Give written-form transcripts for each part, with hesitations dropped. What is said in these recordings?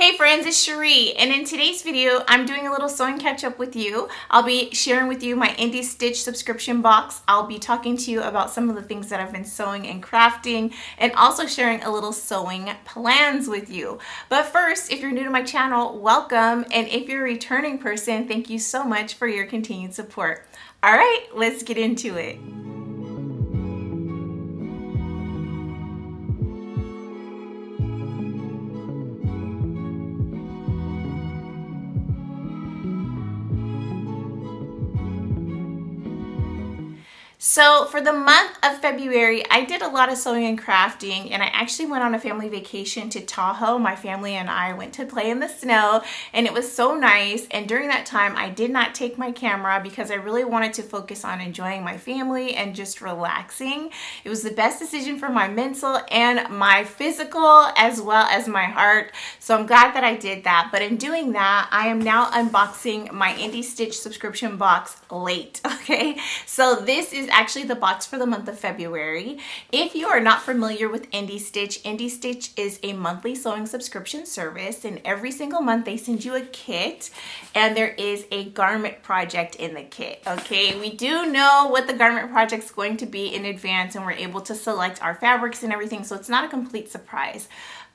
Hey friends, it's Shereé, and in today's video, I'm doing a little sewing catch-up with you. I'll be sharing with you my IndieStitch subscription box. I'll be talking to you about some of the things that I've been sewing and crafting, and also sharing a little sewing plans with you. But first, if you're new to my channel, welcome, and if you're a returning person, thank you so much for your continued support. All right, let's get into it. So for the month of February, I did a lot of sewing and crafting, and I actually went on a family vacation to Tahoe. My family and I went to play in the snow, and it was so nice. And during that time, I did not take my camera because I really wanted to focus on enjoying my family and just relaxing. It was the best decision for my mental and my physical as well as my heart. So I'm glad that I did that. But in doing that, I am now unboxing my IndieStitch subscription box late, okay? So this is actually the box for the month of February. If you are not familiar with IndieStitch, IndieStitch is a monthly sewing subscription service, and every single month they send you a kit, and there is a garment project in the kit, okay? We do know what the garment project is going to be in advance, and we're able to select our fabrics and everything, so it's not a complete surprise.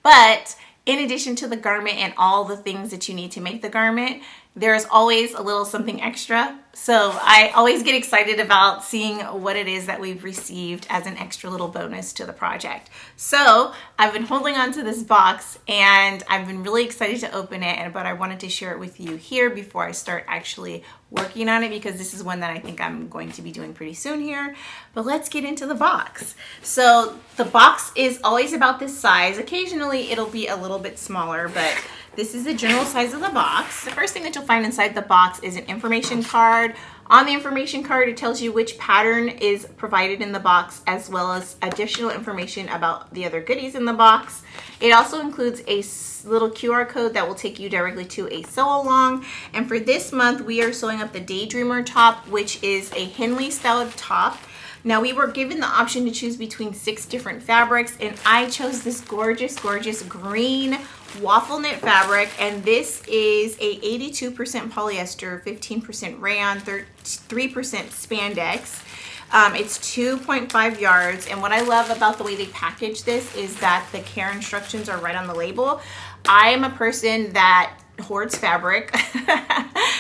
But in addition to the garment and all the things that you need to make the garment, there's always a little something extra. So I always get excited about seeing what it is that we've received as an extra little bonus to the project. So I've been holding on to this box, and I've been really excited to open it, but I wanted to share it with you here before I start actually working on it, because this is one that I think I'm going to be doing pretty soon here. But let's get into the box. So the box is always about this size. Occasionally it'll be a little bit smaller, but this is the general size of the box. The first thing that you'll find inside the box is an information card. On the information card, it tells you which pattern is provided in the box, as well as additional information about the other goodies in the box. It also includes a little QR code that will take you directly to a sew along. And for this month, we are sewing up the Daydreamer top, which is a Henley styled top. Now, we were given the option to choose between 6 different fabrics, and I chose this gorgeous, gorgeous green waffle knit fabric, and this is a 82% polyester, 15% rayon, 3% spandex. It's 2.5 yards, and what I love about the way they package this is that the care instructions are right on the label. I am a person that hoards fabric,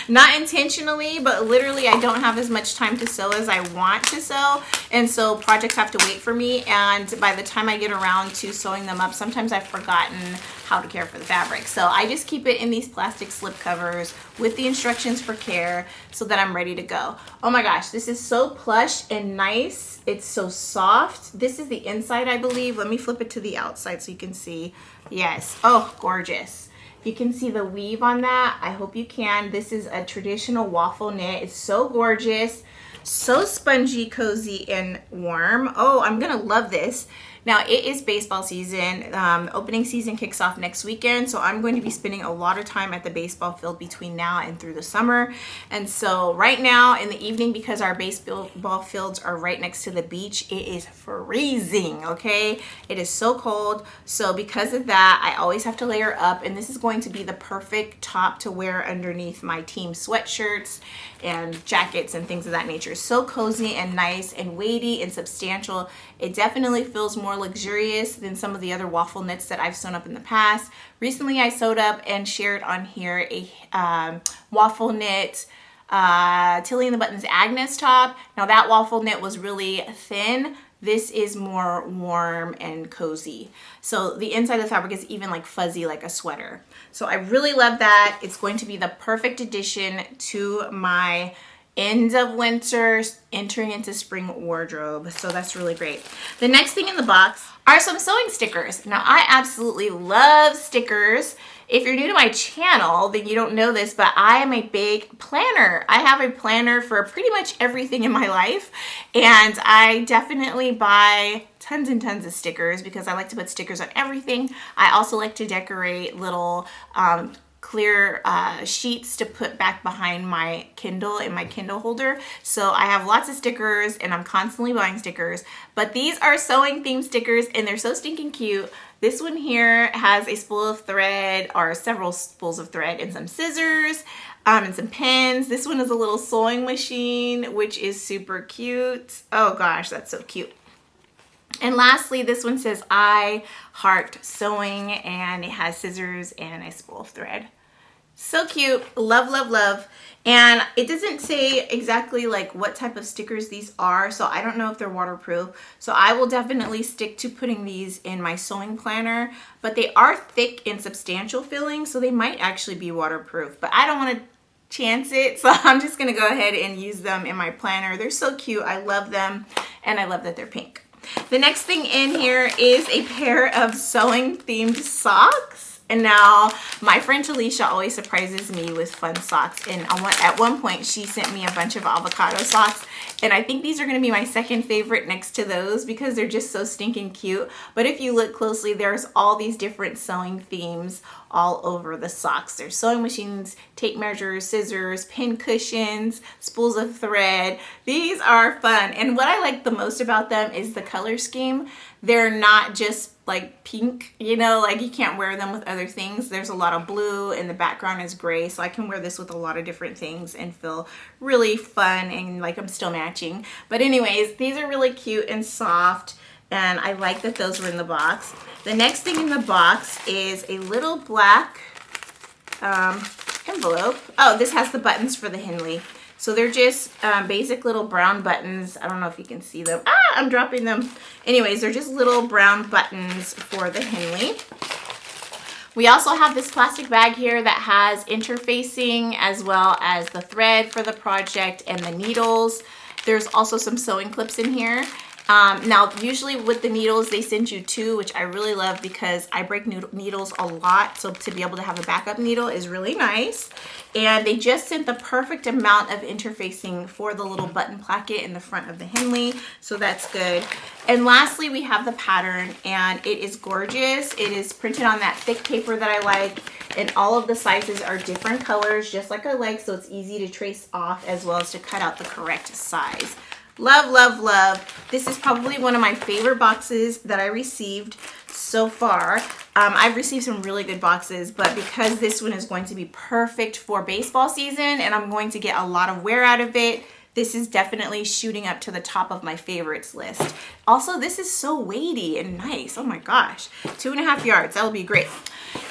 not intentionally, but literally I don't have as much time to sew as I want to sew, and so projects have to wait for me, and by the time I get around to sewing them up, sometimes I've forgotten how to care for the fabric. So I just keep it in these plastic slip covers with the instructions for care so that I'm ready to go. Oh my gosh, this is so plush and nice. It's so soft. This is the inside, I believe. Let me flip it to the outside so you can see. Yes, oh, gorgeous. You can see the weave on that. I hope you can. This is a traditional waffle knit. It's so gorgeous, so spongy, cozy, and warm. Oh, I'm gonna love this. Now, it is baseball season. Opening season kicks off next weekend, so I'm going to be spending a lot of time at the baseball field between now and through the summer. And so right now in the evening, because our baseball fields are right next to the beach, it is freezing, okay? It is so cold. So because of that, I always have to layer up, and this is going to be the perfect top to wear underneath my team sweatshirts and jackets and things of that nature. So cozy and nice and weighty and substantial. It definitely feels more luxurious than some of the other waffle knits that I've sewn up in the past. Recently, I sewed up and shared on here a waffle knit Tilly and the Buttons Agnes top. Now that waffle knit was really thin. This is more warm and cozy. So the inside of the fabric is even like fuzzy, like a sweater. So I really love that. It's going to be the perfect addition to my end of winter, entering into spring wardrobe. So that's really great. The next thing in the box are some sewing stickers. Now, I absolutely love stickers. If you're new to my channel, then you don't know this, but I am a big planner. I have a planner for pretty much everything in my life, and I definitely buy tons and tons of stickers because I like to put stickers on everything. I also like to decorate little clear sheets to put back behind my Kindle in my Kindle holder. So I have lots of stickers and I'm constantly buying stickers, but these are sewing themed stickers and they're so stinking cute. This one here has a spool of thread, or several spools of thread, and some scissors, and some pins. This one is a little sewing machine, which is super cute. Oh gosh, that's so cute. And lastly, this one says I Heart Sewing, and it has scissors and a spool of thread. So cute. Love, love, love. And it doesn't say exactly like what type of stickers these are, so I don't know if they're waterproof. So I will definitely stick to putting these in my sewing planner, but they are thick and substantial filling, so they might actually be waterproof, but I don't want to chance it, so I'm just going to go ahead and use them in my planner. They're so cute. I love them, and I love that they're pink. The next thing in here is a pair of sewing themed socks. And now my friend Talisha always surprises me with fun socks. And at one point she sent me a bunch of avocado socks. And I think these are going to be my second favorite next to those because they're just so stinking cute. But if you look closely, there's all these different sewing themes all over the socks. There's sewing machines, tape measures, scissors, pin cushions, spools of thread. These are fun. And what I like the most about them is the color scheme. They're not just like pink, you know, like you can't wear them with other things. There's a lot of blue and the background is gray, so I can wear this with a lot of different things and feel really fun and like I'm still matching. But anyways, these are really cute and soft, and I like that those were in the box. The next thing in the box is a little black envelope. Oh, this has the buttons for the Henley. So they're just basic little brown buttons. I don't know if you can see them. Ah, I'm dropping them. Anyways, they're just little brown buttons for the Henley. We also have this plastic bag here that has interfacing as well as the thread for the project and the needles. There's also some sewing clips in here. Now, usually with the needles, they send you two, which I really love because I break needles a lot. So to be able to have a backup needle is really nice. And they just sent the perfect amount of interfacing for the little button placket in the front of the Henley. So that's good. And lastly, we have the pattern, and it is gorgeous. It is printed on that thick paper that I like. And all of the sizes are different colors, just like I like. So it's easy to trace off as well as to cut out the correct size. Love, love, love. This is probably one of my favorite boxes that I received so far. I've received some really good boxes, but because this one is going to be perfect for baseball season and I'm going to get a lot of wear out of it, this is definitely shooting up to the top of my favorites list. Also, this is so weighty and nice. Oh my gosh. 2.5 yards. That will be great.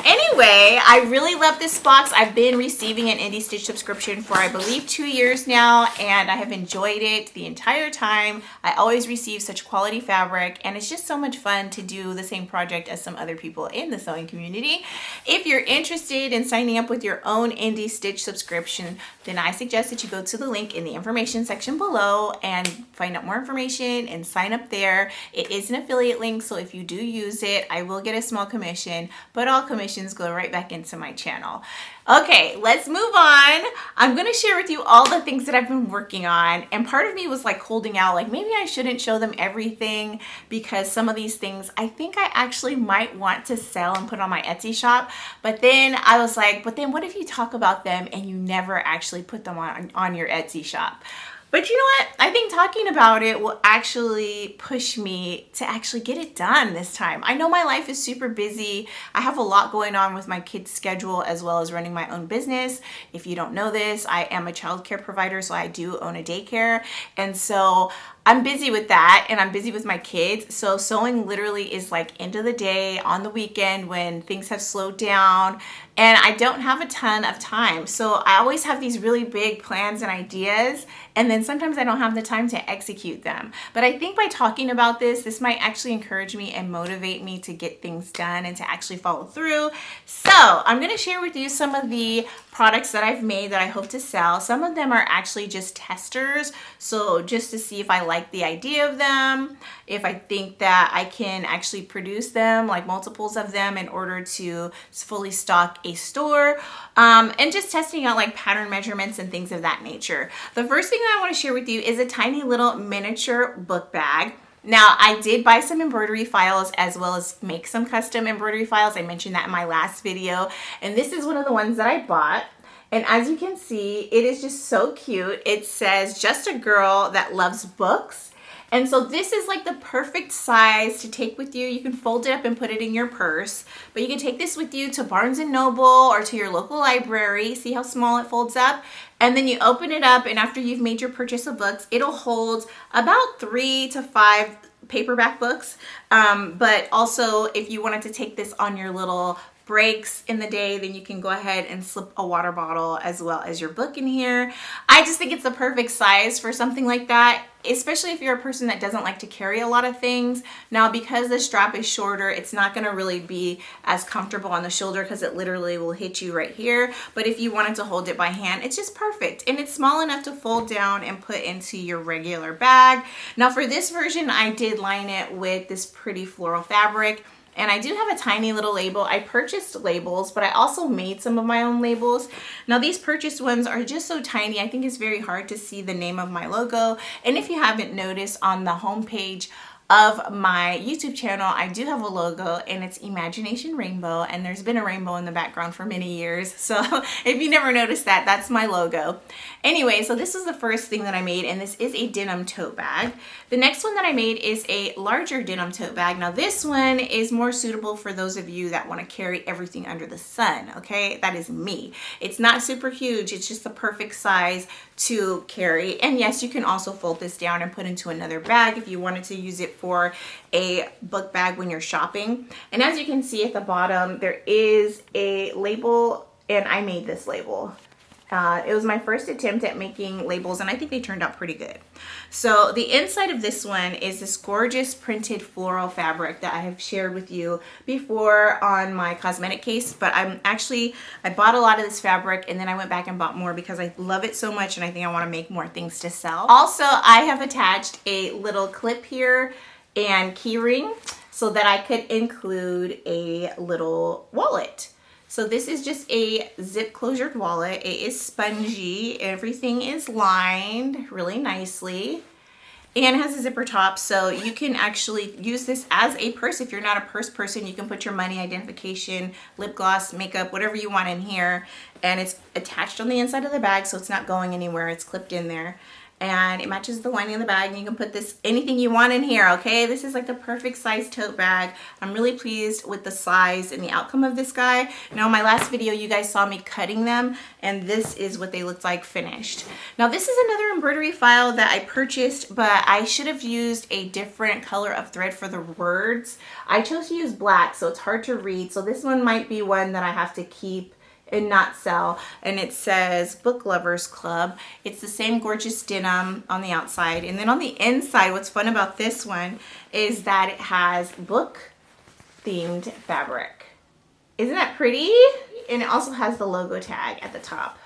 Anyway, I really love this box. I've been receiving an IndieStitch subscription for, I believe, 2 years now, and I have enjoyed it the entire time. I always receive such quality fabric, and it's just so much fun to do the same project as some other people in the sewing community. If you're interested in signing up with your own IndieStitch subscription, then I suggest that you go to the link in the information section below and find out more information and sign up there. It is an affiliate link, so if you do use it, I will get a small commission, but all commissions go right back into my channel. Okay, let's move on. I'm going to share with you all the things that I've been working on, and part of me was like holding out, like maybe I shouldn't show them everything because some of these things I think I actually might want to sell and put on my Etsy shop, but then I was like, but then what if you talk about them and you never actually put them on your Etsy shop? But you know what? I think talking about it will actually push me to actually get it done this time. I know my life is super busy. I have a lot going on with my kids' schedule as well as running my own business. If you don't know this, I am a childcare provider, so I do own a daycare. And so I'm busy with that, and I'm busy with my kids. So sewing literally is like end of the day on the weekend when things have slowed down and I don't have a ton of time. So I always have these really big plans and ideas, and then sometimes I don't have the time to execute them. But I think by talking about this might actually encourage me and motivate me to get things done and to actually follow through. So I'm gonna share with you some of the products that I've made that I hope to sell. Some of them are actually just testers, so just to see if I like the idea of them, if I think that I can actually produce them, like multiples of them, in order to fully stock a store, and just testing out like pattern measurements and things of that nature. The first thing that I want to share with you is a tiny little miniature book bag. Now, I did buy some embroidery files as well as make some custom embroidery files. I mentioned that in my last video, and this is one of the ones that I bought. And as you can see, it is just so cute. It says, "Just a girl that loves books." And so this is like the perfect size to take with you. You can fold it up and put it in your purse, but you can take this with you to Barnes & Noble or to your local library. See how small it folds up? And then you open it up, and after you've made your purchase of books, it'll hold about 3 to 5 paperback books. But also, if you wanted to take this on your little breaks in the day, then you can go ahead and slip a water bottle as well as your book in here. I just think it's the perfect size for something like that, especially if you're a person that doesn't like to carry a lot of things. Now, because the strap is shorter, it's not going to really be as comfortable on the shoulder because it literally will hit you right here. But if you wanted to hold it by hand, it's just perfect. And it's small enough to fold down and put into your regular bag. Now, for this version, I did line it with this pretty floral fabric. And I do have a tiny little label. I purchased labels, but I also made some of my own labels. Now these purchased ones are just so tiny, I think it's very hard to see the name of my logo. And if you haven't noticed, on the homepage of my YouTube channel, I do have a logo, and it's Imagination Rainbow, and there's been a rainbow in the background for many years. So if you never noticed that, that's my logo. Anyway, so this is the first thing that I made, and this is a denim tote bag. The next one that I made is a larger denim tote bag. Now this one is more suitable for those of you that want to carry everything under the sun, okay? That is me. It's not super huge, it's just the perfect size to carry. And yes, you can also fold this down and put into another bag if you wanted to use it for a book bag when you're shopping. And as you can see at the bottom, there is a label, and I made this label. It was my first attempt at making labels, and I think they turned out pretty good. So the inside of this one is this gorgeous printed floral fabric that I have shared with you before on my cosmetic case, but I bought a lot of this fabric, and then I went back and bought more because I love it so much, and I think I want to make more things to sell. Also, I have attached a little clip here and key ring so that I could include a little wallet. So this is just a zip closured wallet. It is spongy. Everything is lined really nicely and has a zipper top, so you can actually use this as a purse. If you're not a purse person, you can put your money, identification, lip gloss, makeup, whatever you want in here, and it's attached on the inside of the bag, so it's not going anywhere. It's clipped in there. And it matches the lining of the bag, and you can put this anything you want in here, okay? This is like the perfect size tote bag. I'm really pleased with the size and the outcome of this guy. Now, in my last video, you guys saw me cutting them, and this is what they look like finished. Now, this is another embroidery file that I purchased, but I should have used a different color of thread for the words. I chose to use black, so it's hard to read. So this one might be one that I have to keep and not sell, and it says Book Lovers Club. It's the same gorgeous denim on the outside, and then on the inside, what's fun about this one is that it has book themed fabric. Isn't that pretty? And it also has the logo tag at the top.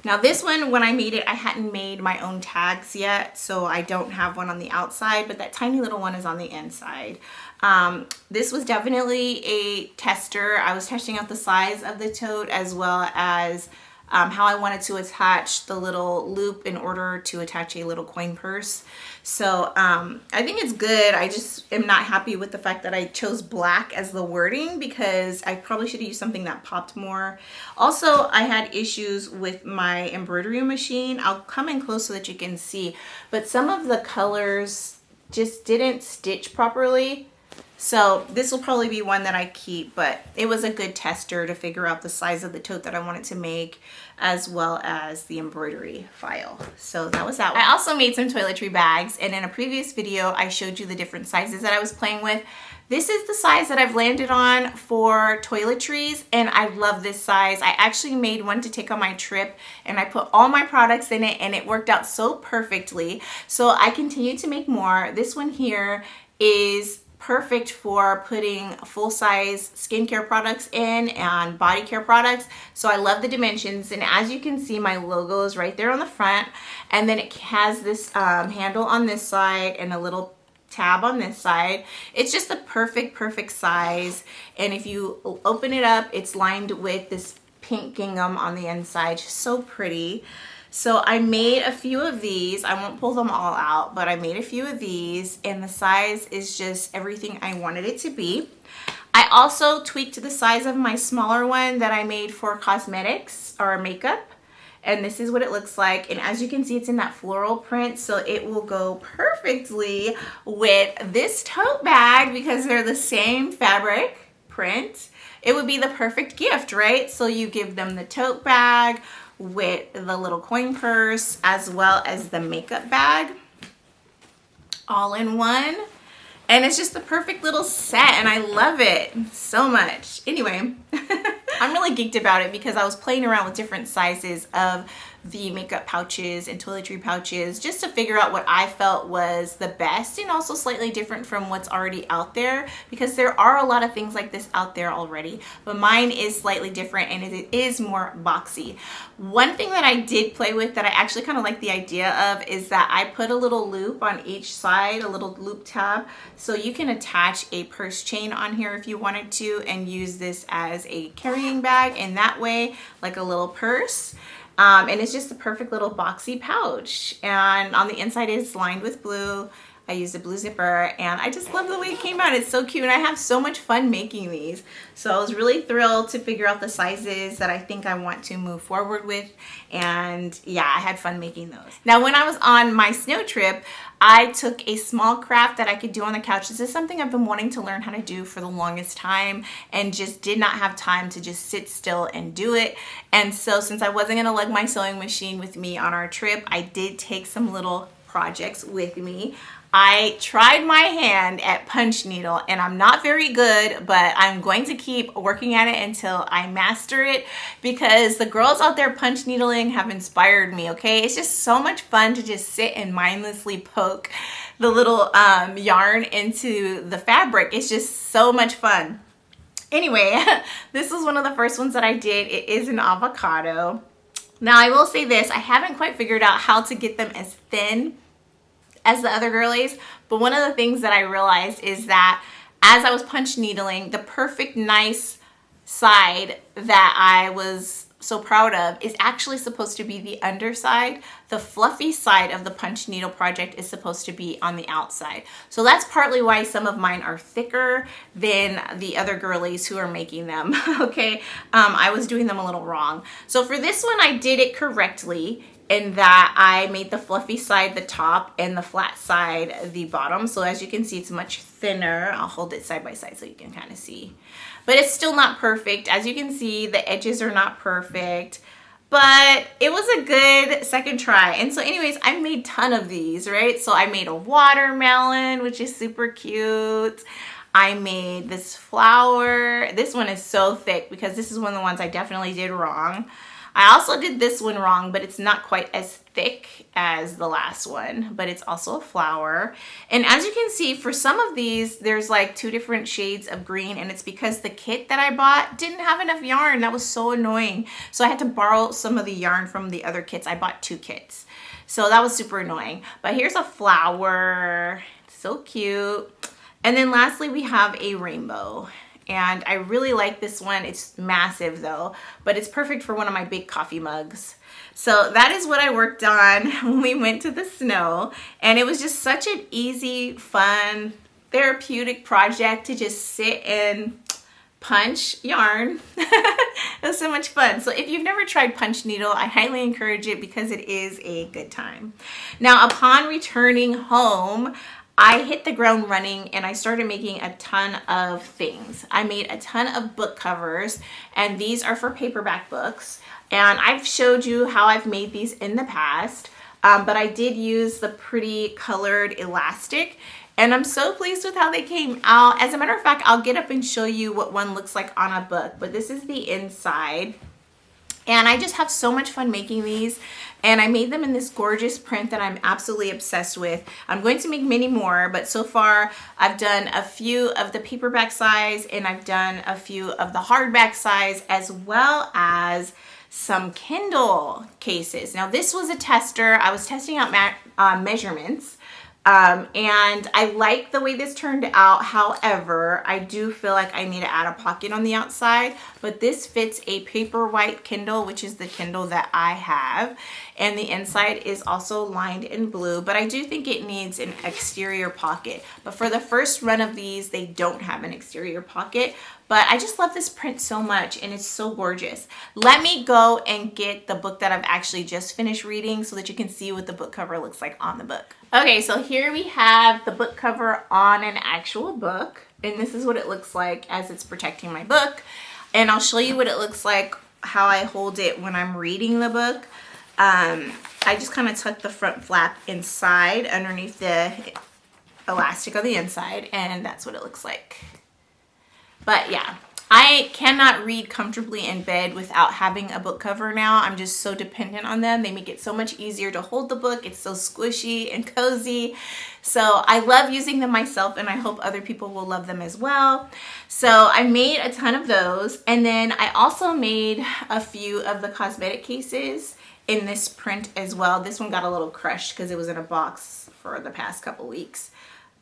Now this one, when I made it, I hadn't made my own tags yet, so I don't have one on the outside, but that tiny little one is on the inside. This was definitely a tester. I was testing out the size of the tote as well as how I wanted to attach the little loop in order to attach a little coin purse. So I think it's good. I just am not happy with the fact that I chose black as the wording because I probably should have used something that popped more. Also, I had issues with my embroidery machine. I'll come in close so that you can see, but some of the colors just didn't stitch properly. So this will probably be one that I keep, but it was a good tester to figure out the size of the tote that I wanted to make, as well as the embroidery file. So that was that one. I also made some toiletry bags, and in a previous video, I showed you the different sizes that I was playing with. This is the size that I've landed on for toiletries, and I love this size. I actually made one to take on my trip, and I put all my products in it, and it worked out so perfectly. So I continue to make more. This one here is perfect for putting full-size skincare products in and body care products. So I love the dimensions, and as you can see, my logo is right there on the front, and then it has this handle on this side and a little tab on this side. It's just the perfect size, and if you open it up, it's lined with this pink gingham on the inside. Just so pretty. So I made a few of these. I won't pull them all out, but I made a few of these, and the size is just everything I wanted it to be. I also tweaked the size of my smaller one that I made for cosmetics or makeup, and this is what it looks like. And as you can see, it's in that floral print, so it will go perfectly with this tote bag because they're the same fabric print. It would be the perfect gift, right? So you give them the tote bag with the little coin purse as well as the makeup bag all in one. And it's just the perfect little set, and I love it so much. Anyway, I'm really geeked about it because I was playing around with different sizes of the makeup pouches and toiletry pouches just to figure out what I felt was the best and also slightly different from what's already out there, because there are a lot of things like this out there already, but mine is slightly different and it is more boxy. One thing that I did play with that I actually kind of like the idea of is that I put a little loop on each side, a little loop tab, so you can attach a purse chain on here if you wanted to and use this as a carrying bag in that way, like a little purse. And it's just a perfect little boxy pouch, and on the inside it's lined with blue. I used a blue zipper, and I just love the way it came out. It's so cute, and I have so much fun making these. So I was really thrilled to figure out the sizes that I think I want to move forward with, and yeah, I had fun making those. Now, when I was on my snow trip, I took a small craft that I could do on the couch. This is something I've been wanting to learn how to do for the longest time and just did not have time to just sit still and do it. And so since I wasn't gonna lug my sewing machine with me on our trip, I did take some little projects with me. I tried my hand at punch needle, and I'm not very good, but I'm going to keep working at it until I master it, because the girls out there punch needling have inspired me, okay? It's just so much fun to just sit and mindlessly poke the little yarn into the fabric. It's just so much fun. Anyway, this was one of the first ones that I did. It is an avocado. Now, I will say this, I haven't quite figured out how to get them as thin as the other girlies, but one of the things that I realized is that as I was punch needling, the perfect nice side that I was so proud of is actually supposed to be the underside. The fluffy side of the punch needle project is supposed to be on the outside. So that's partly why some of mine are thicker than the other girlies who are making them, okay? I was doing them a little wrong. So for this one, I did it correctly, in that I made the fluffy side the top and the flat side the bottom. So as you can see, it's much thinner. I'll hold it side by side so you can kind of see. But it's still not perfect. As you can see, the edges are not perfect, but it was a good second try. And so anyways, I made a ton of these, right? So I made a watermelon, which is super cute. I made this flower. This one is so thick because this is one of the ones I definitely did wrong. I also did this one wrong, but it's not quite as thick as the last one, but it's also a flower. And as you can see, for some of these, there's like 2 different shades of green, and it's because the kit that I bought didn't have enough yarn. That was so annoying. So I had to borrow some of the yarn from the other kits. I bought 2 kits. So that was super annoying. But here's a flower. It's so cute. And then lastly, we have a rainbow. And I really like this one. It's massive though, but it's perfect for one of my big coffee mugs. So that is what I worked on when we went to the snow. And it was just such an easy, fun, therapeutic project to just sit and punch yarn. It was so much fun. So if you've never tried punch needle, I highly encourage it because it is a good time. Now, upon returning home, I hit the ground running and I started making a ton of things. I made a ton of book covers, and these are for paperback books. And I've showed you how I've made these in the past, but I did use the pretty colored elastic, and I'm so pleased with how they came out. As a matter of fact, I'll get up and show you what one looks like on a book, but this is the inside. And I just have so much fun making these, and I made them in this gorgeous print that I'm absolutely obsessed with. I'm going to make many more, but so far I've done a few of the paperback size, and I've done a few of the hardback size, as well as some Kindle cases. Now this was a tester. I was testing out measurements. And I like the way this turned out. However, I do feel like I need to add a pocket on the outside, but this fits a Paperwhite Kindle, which is the Kindle that I have. And the inside is also lined in blue, but I do think it needs an exterior pocket. But for the first run of these, they don't have an exterior pocket, But I just love this print so much, and it's so gorgeous. Let me go and get the book that I've actually just finished reading so that you can see what the book cover looks like on the book. Okay, so here we have the book cover on an actual book, and this is what it looks like as it's protecting my book. And I'll show you what it looks like, how I hold it when I'm reading the book. I just kind of tuck the front flap inside underneath the elastic on the inside, and that's what it looks like. But yeah, I cannot read comfortably in bed without having a book cover now. I'm just so dependent on them. They make it so much easier to hold the book. It's so squishy and cozy. So I love using them myself, and I hope other people will love them as well. So I made a ton of those, and then I also made a few of the cosmetic cases in this print as well. This one got a little crushed because it was in a box for the past couple weeks.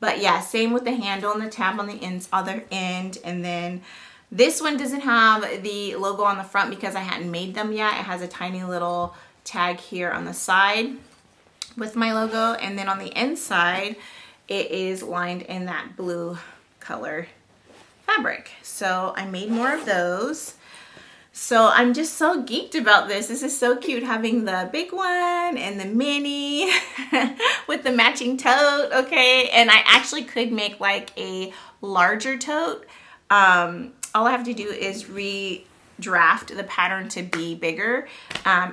But yeah, same with the handle and the tab on the other end. And then this one doesn't have the logo on the front because I hadn't made them yet. It has a tiny little tag here on the side with my logo. And then on the inside, it is lined in that blue color fabric. So I made more of those. So I'm just so geeked about this. This is so cute, having the big one and the mini with the matching tote, okay? And I actually could make like a larger tote. All I have to do is redraft the pattern to be bigger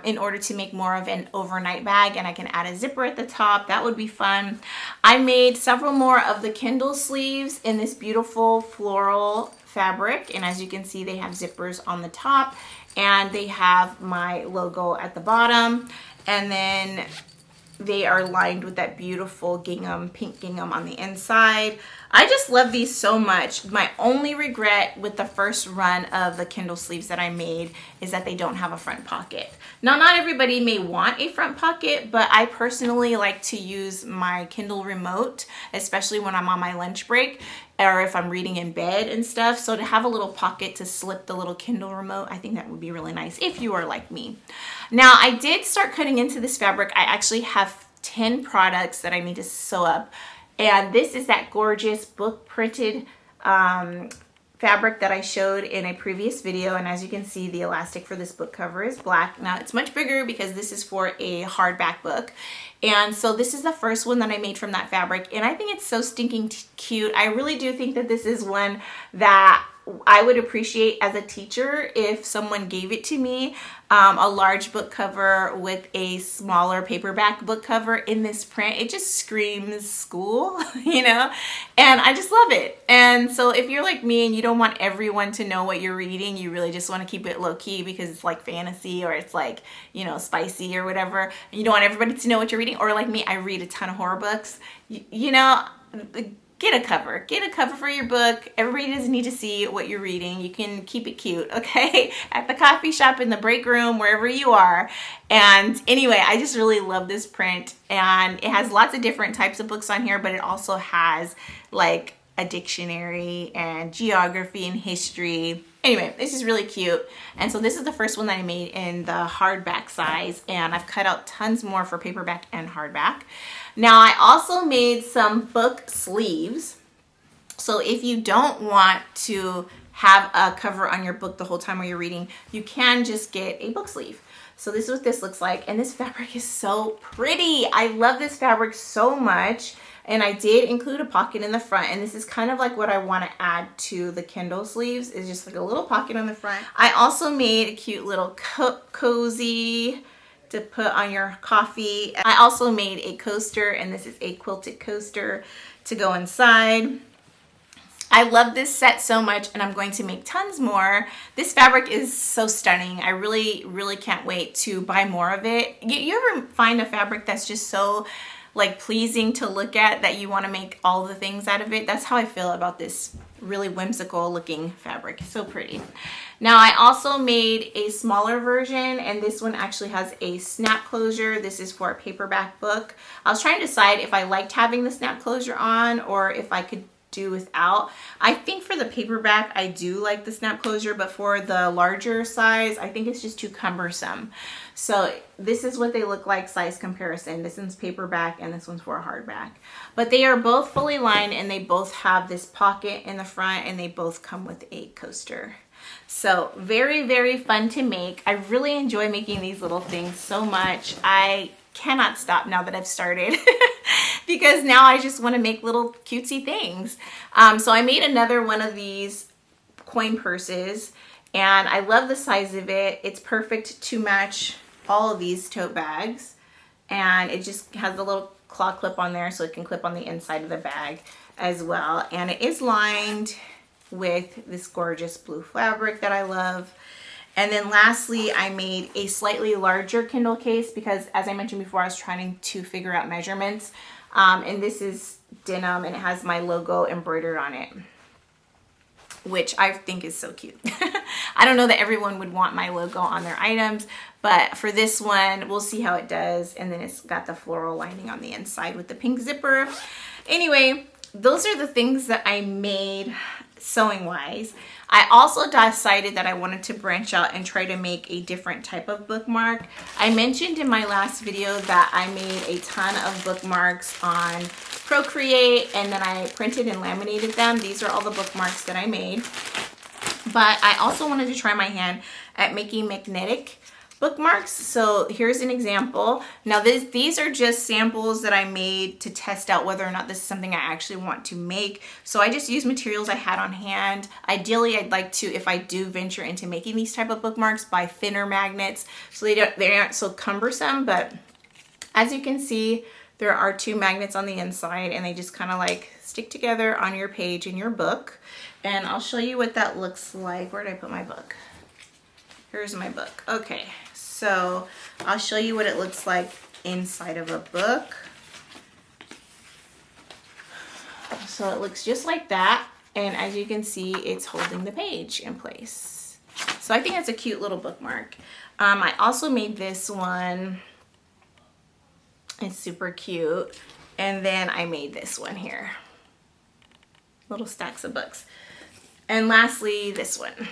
in order to make more of an overnight bag, and I can add a zipper at the top. That would be fun. I made several more of the Kindle sleeves in this beautiful floral fabric, and as you can see, they have zippers on the top and they have my logo at the bottom, and then they are lined with that beautiful gingham, pink gingham on the inside. I just love these so much. My only regret with the first run of the Kindle sleeves that I made is that they don't have a front pocket. Now, not everybody may want a front pocket, but I personally like to use my Kindle remote, especially when I'm on my lunch break or if I'm reading in bed and stuff. So to have a little pocket to slip the little Kindle remote, I think that would be really nice if you are like me. Now, I did start cutting into this fabric. I actually have 10 products that I need to sew up. And this is that gorgeous book printed fabric that I showed in a previous video. And as you can see, the elastic for this book cover is black. Now it's much bigger because this is for a hardback book. And so this is the first one that I made from that fabric. And I think it's so stinking cute. I really do think that this is one that I would appreciate as a teacher if someone gave it to me, a large book cover with a smaller paperback book cover in this print. It just screams school, you know, and I just love it. And so if you're like me and you don't want everyone to know what you're reading, you really just want to keep it low key because it's like fantasy or it's like, you know, spicy or whatever, and you don't want everybody to know what you're reading, or like me, I read a ton of horror books, you know, get a cover. Get a cover for your book. Everybody doesn't need to see what you're reading. You can keep it cute, okay? At the coffee shop, in the break room, wherever you are. And anyway, I just really love this print. And it has lots of different types of books on here, but it also has like a dictionary and geography and history. Anyway, this is really cute. And so this is the first one that I made in the hardback size, and I've cut out tons more for paperback and hardback. Now I also made some book sleeves. So if you don't want to have a cover on your book the whole time while you're reading, you can just get a book sleeve. So this is what this looks like, and this fabric is so pretty. I love this fabric so much. And I did include a pocket in the front, and this is kind of like what I want to add to the Kindle sleeves, is just like a little pocket on the front. I also made a cute little cozy to put on your coffee. I also made a coaster, and this is a quilted coaster to go inside. I love this set so much, and I'm going to make tons more. This fabric is so stunning. I really, really can't wait to buy more of it. You ever find a fabric that's just so like pleasing to look at that you want to make all the things out of it? That's how I feel about this really whimsical looking fabric. So pretty. Now I also made a smaller version, and this one actually has a snap closure. This is for a paperback book. I was trying to decide if I liked having the snap closure on or if I could do without. I think for the paperback, I do like the snap closure, but for the larger size, I think it's just too cumbersome. So this is what they look like, size comparison. This one's paperback and this one's for a hardback. But they are both fully lined and they both have this pocket in the front and they both come with a coaster. So very, very fun to make. I really enjoy making these little things so much. I cannot stop now that I've started because now I just want to make little cutesy things. So I made another one of these coin purses and I love the size of it. It's perfect to match all of these tote bags, and it just has a little claw clip on there so it can clip on the inside of the bag as well. And it is lined with this gorgeous blue fabric that I love. And then lastly, I made a slightly larger Kindle case because, as I mentioned before, I was trying to figure out measurements. And this is denim and it has my logo embroidered on it, which I think is so cute. I don't know that everyone would want my logo on their items, but for this one, we'll see how it does. And then it's got the floral lining on the inside with the pink zipper. Anyway, those are the things that I made sewing wise. I also decided that I wanted to branch out and try to make a different type of bookmark. I mentioned in my last video that I made a ton of bookmarks on Procreate and then I printed and laminated them. These are all the bookmarks that I made. But I also wanted to try my hand at making magnetic bookmarks. So here's an example. Now these are just samples that I made to test out whether or not this is something I actually want to make. So I just used materials I had on hand. Ideally, I'd like to, if I do venture into making these type of bookmarks, buy thinner magnets so they aren't so cumbersome. But as you can see, there are 2 magnets on the inside and they just kind of like stick together on your page in your book. And I'll show you what that looks like. Where did I put my book? Here's my book. Okay, so I'll show you what it looks like inside of a book. So it looks just like that. And as you can see, it's holding the page in place. So I think that's a cute little bookmark. I also made this one. It's super cute. And then I made this one here. Little stacks of books. And lastly, this one.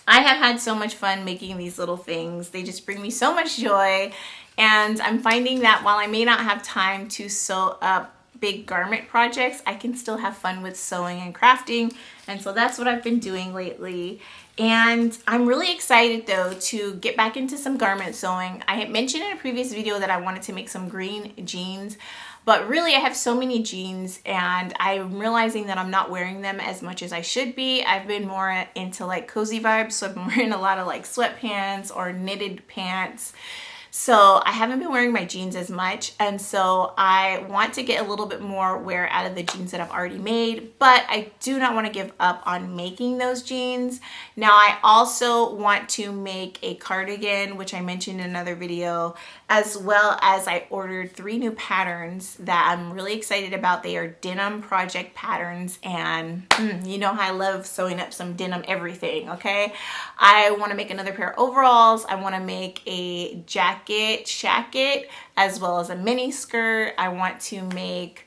I have had so much fun making these little things. They just bring me so much joy. And I'm finding that while I may not have time to sew up big garment projects, I can still have fun with sewing and crafting. And so that's what I've been doing lately. And I'm really excited though to get back into some garment sewing. I had mentioned in a previous video that I wanted to make some green jeans, but really I have so many jeans and I'm realizing that I'm not wearing them as much as I should be. I've been more into like cozy vibes, so I've been wearing a lot of like sweatpants or knitted pants. So I haven't been wearing my jeans as much, and so I want to get a little bit more wear out of the jeans that I've already made, but I do not want to give up on making those jeans. Now I also want to make a cardigan, which I mentioned in another video, as well as I ordered 3 new patterns that I'm really excited about. They are denim project patterns, and you know how I love sewing up some denim everything, okay? I want to make another pair of overalls. I want to make a shacket, as well as a mini skirt. I want to make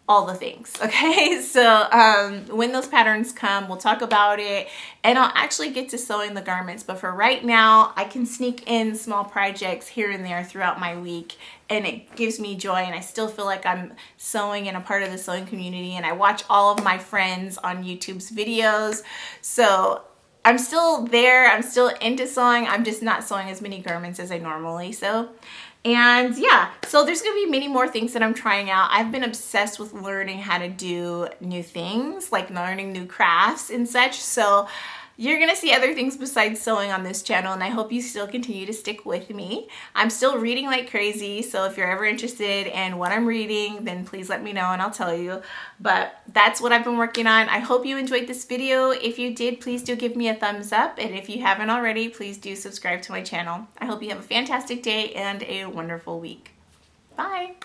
all the things, okay? So when those patterns come, we'll talk about it and I'll actually get to sewing the garments. But for right now, I can sneak in small projects here and there throughout my week and it gives me joy, and I still feel like I'm sewing and a part of the sewing community, and I watch all of my friends on YouTube's videos. So I'm still there, I'm still into sewing, I'm just not sewing as many garments as I normally sew. And yeah, so there's gonna be many more things that I'm trying out. I've been obsessed with learning how to do new things, like learning new crafts and such. So you're gonna see other things besides sewing on this channel, and I hope you still continue to stick with me. I'm still reading like crazy, so if you're ever interested in what I'm reading, then please let me know and I'll tell you. But that's what I've been working on. I hope you enjoyed this video. If you did, please do give me a thumbs up, and if you haven't already, please do subscribe to my channel. I hope you have a fantastic day and a wonderful week. Bye!